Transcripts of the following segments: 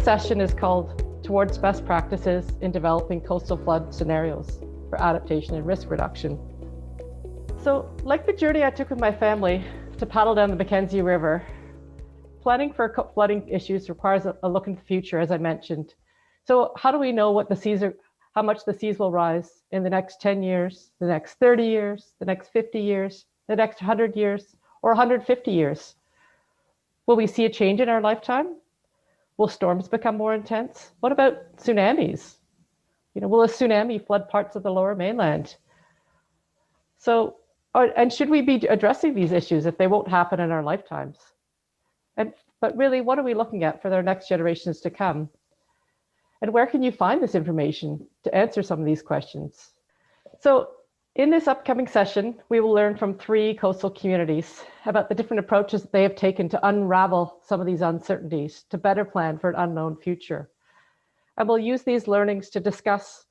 session is called Towards Best Practices in Developing Coastal Flood Scenarios for Adaptation and Risk Reduction. So, like the journey I took with my family to paddle down the Mackenzie River, planning for flooding issues requires a look into the future, as I mentioned. So how do we know what the seas are, how much the seas will rise in the next 10 years, the next 30 years, the next 50 years, the next 100 years, or 150 years? Will we see a change in our lifetime? Will storms become more intense? What about tsunamis? Will a tsunami flood parts of the lower mainland? So, and should we be addressing these issues if they won't happen in our lifetimes? But really, what are we looking at for their next generations to come? And where can you find this information to answer some of these questions? So in this upcoming session, we will learn from 3 coastal communities about the different approaches that they have taken to unravel some of these uncertainties, to better plan for an unknown future. And we'll use these learnings to discuss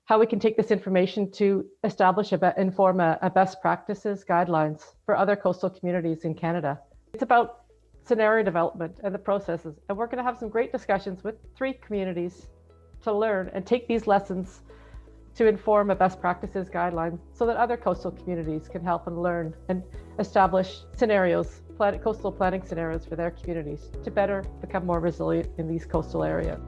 how we can take this information to establish inform a best practices guidelines for other coastal communities in Canada. It's about scenario development and the processes. And we're going to have some great discussions with 3 communities to learn and take these lessons to inform a best practices guideline so that other coastal communities can help and learn and establish scenarios, coastal planning scenarios for their communities to better become more resilient in these coastal areas.